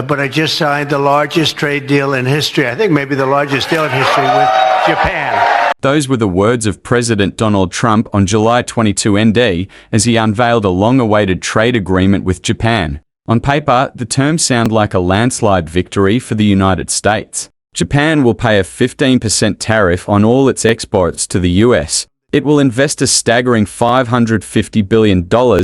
but I just signed the largest trade deal in history. I think maybe the largest deal in history with Japan. Those were the words of President Donald Trump on July 22 ND as he unveiled a long-awaited trade agreement with Japan. On paper, the terms sound like a landslide victory for the United States. Japan will pay a 15% tariff on all its exports to the US. It will invest a staggering $550 billion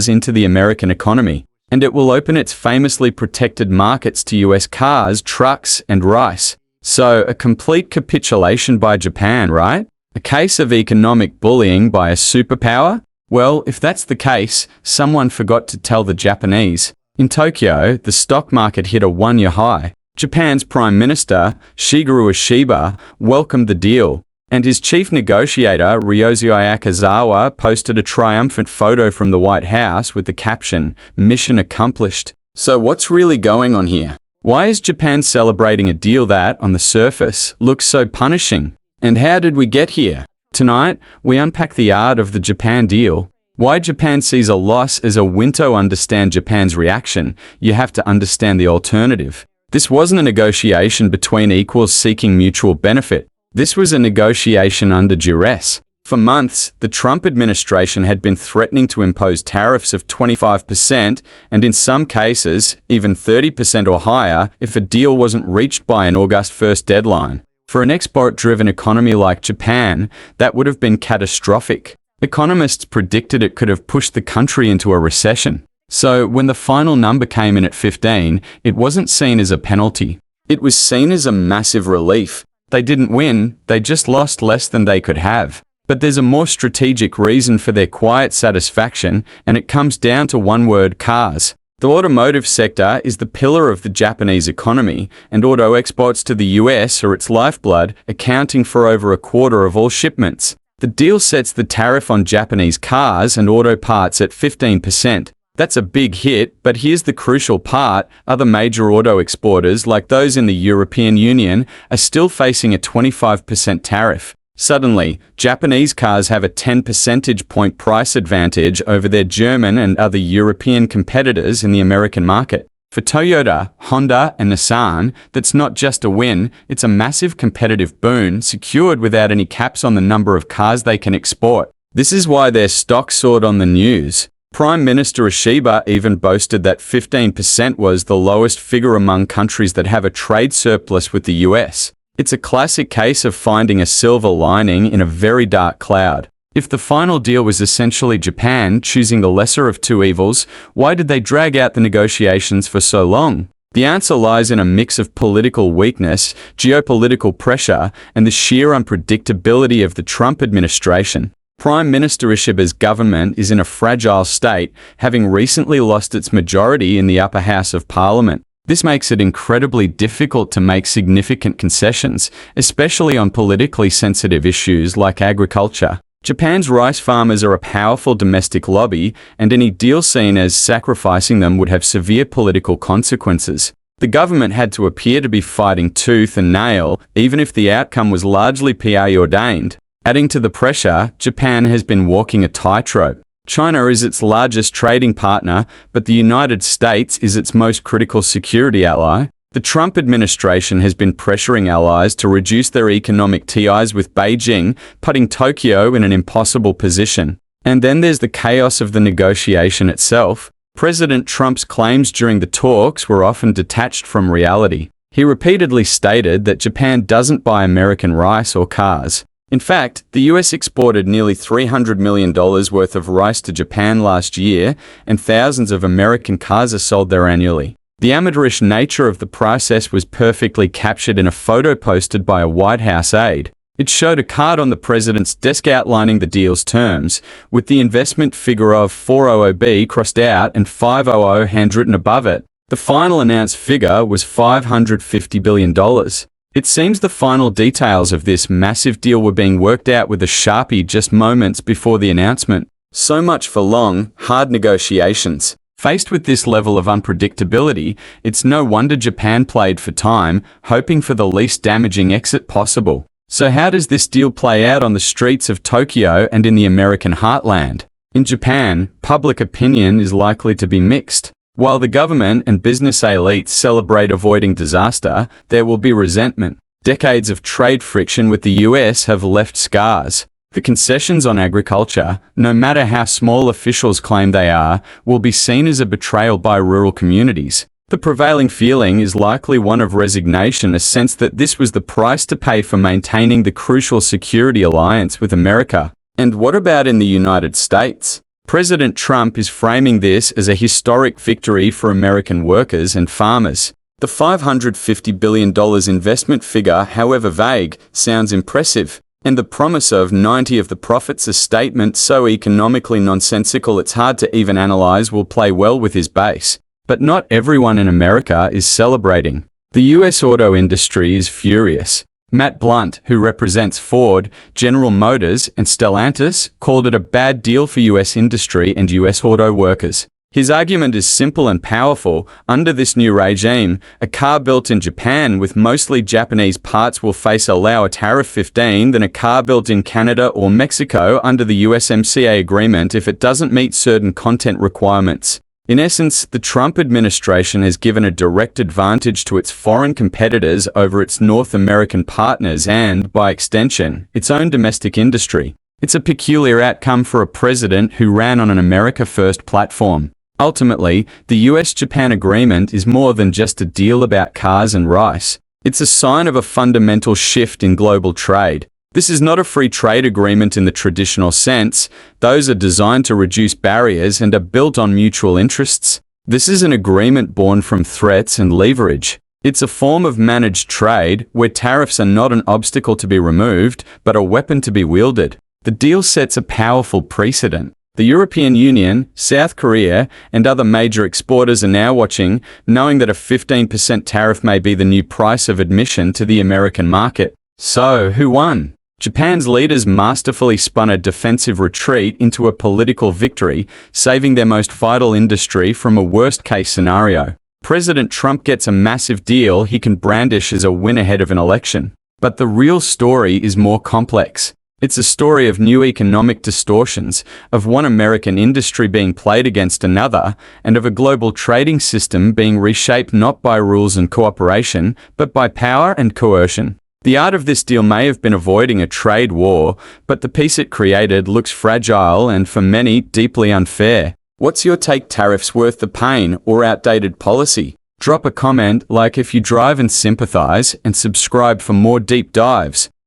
into the American economy, and it will open its famously protected markets to US cars, trucks, and rice. So, a complete capitulation by Japan, right? A case of economic bullying by a superpower? Well, if that's the case, someone forgot to tell the Japanese. In Tokyo, the stock market hit a one-year high. Japan's Prime Minister, Shigeru Ishiba, welcomed the deal, and his chief negotiator, Ryosuke Akazawa, posted a triumphant photo from the White House with the caption, "Mission accomplished." So what's really going on here? Why is Japan celebrating a deal that, on the surface, looks so punishing? And how did we get here? Tonight, we unpack the art of the Japan deal. Why Japan sees a loss as a win. To understand Japan's reaction, you have to understand the alternative. This wasn't a negotiation between equals seeking mutual benefit. This was a negotiation under duress. For months, the Trump administration had been threatening to impose tariffs of 25% and in some cases, even 30% or higher if a deal wasn't reached by an August 1st deadline. For an export-driven economy like Japan, that would have been catastrophic. Economists predicted it could have pushed the country into a recession. So, when the final number came in at 15, it wasn't seen as a penalty. It was seen as a massive relief. They didn't win, they just lost less than they could have. But there's a more strategic reason for their quiet satisfaction, and it comes down to one word: cars. The automotive sector is the pillar of the Japanese economy, and auto exports to the US are its lifeblood, accounting for over a quarter of all shipments. The deal sets the tariff on Japanese cars and auto parts at 15%. That's a big hit, but here's the crucial part: other major auto exporters, like those in the European Union, are still facing a 25% tariff. Suddenly, Japanese cars have a 10 percentage point price advantage over their German and other European competitors in the American market. For Toyota, Honda, and Nissan, that's not just a win, it's a massive competitive boon secured without any caps on the number of cars they can export. This is why their stock soared on the news. Prime Minister Ishiba even boasted that 15% was the lowest figure among countries that have a trade surplus with the US. It's a classic case of finding a silver lining in a very dark cloud. If the final deal was essentially Japan choosing the lesser of two evils, why did they drag out the negotiations for so long? The answer lies in a mix of political weakness, geopolitical pressure, and the sheer unpredictability of the Trump administration. Prime Minister Ishiba's government is in a fragile state, having recently lost its majority in the upper house of parliament. This makes it incredibly difficult to make significant concessions, especially on politically sensitive issues like agriculture. Japan's rice farmers are a powerful domestic lobby, and any deal seen as sacrificing them would have severe political consequences. The government had to appear to be fighting tooth and nail, even if the outcome was largely PA-ordained. Adding to the pressure, Japan has been walking a tightrope. China is its largest trading partner, but the United States is its most critical security ally. The Trump administration has been pressuring allies to reduce their economic ties with Beijing, putting Tokyo in an impossible position. And then there's the chaos of the negotiation itself. President Trump's claims during the talks were often detached from reality. He repeatedly stated that Japan doesn't buy American rice or cars. In fact, the US exported nearly $300 million worth of rice to Japan last year, and thousands of American cars are sold there annually. The amateurish nature of the process was perfectly captured in a photo posted by a White House aide. It showed a card on the president's desk outlining the deal's terms, with the investment figure of 400B crossed out and 500 handwritten above it. The final announced figure was $550 billion. It seems the final details of this massive deal were being worked out with a Sharpie just moments before the announcement. So much for long, hard negotiations. Faced with this level of unpredictability, it's no wonder Japan played for time, hoping for the least damaging exit possible. So how does this deal play out on the streets of Tokyo and in the American heartland? In Japan, public opinion is likely to be mixed. While the government and business elites celebrate avoiding disaster, there will be resentment. Decades of trade friction with the US have left scars. The concessions on agriculture, no matter how small officials claim they are, will be seen as a betrayal by rural communities. The prevailing feeling is likely one of resignation, a sense that this was the price to pay for maintaining the crucial security alliance with America. And what about in the United States? President Trump is framing this as a historic victory for American workers and farmers. The $550 billion investment figure, however vague, sounds impressive. And the promise of 90 of the profits, a statement so economically nonsensical it's hard to even analyze, will play well with his base. But not everyone in America is celebrating. The US auto industry is furious. Matt Blunt, who represents Ford, General Motors, and Stellantis, called it a bad deal for US industry and US auto workers. His argument is simple and powerful. Under this new regime, a car built in Japan with mostly Japanese parts will face a lower tariff 15 than a car built in Canada or Mexico under the USMCA agreement if it doesn't meet certain content requirements. In essence, the Trump administration has given a direct advantage to its foreign competitors over its North American partners and, by extension, its own domestic industry. It's a peculiar outcome for a president who ran on an America First platform. Ultimately, the U.S. Japan agreement is more than just a deal about cars and rice. It's a sign of a fundamental shift in global trade. This is not a free trade agreement in the traditional sense. Those are designed to reduce barriers and are built on mutual interests. This is an agreement born from threats and leverage. It's a form of managed trade where tariffs are not an obstacle to be removed, but a weapon to be wielded. The deal sets a powerful precedent. The European Union, South Korea, and other major exporters are now watching, knowing that a 15% tariff may be the new price of admission to the American market. So, who won? Japan's leaders masterfully spun a defensive retreat into a political victory, saving their most vital industry from a worst-case scenario. President Trump gets a massive deal he can brandish as a win ahead of an election. But the real story is more complex. It's a story of new economic distortions, of one American industry being played against another, and of a global trading system being reshaped not by rules and cooperation, but by power and coercion. The art of this deal may have been avoiding a trade war, but the peace it created looks fragile and, for many, deeply unfair. What's your take? Tariffs worth the pain or outdated policy? Drop a comment, like if you drive, and sympathize, and subscribe for more deep dives.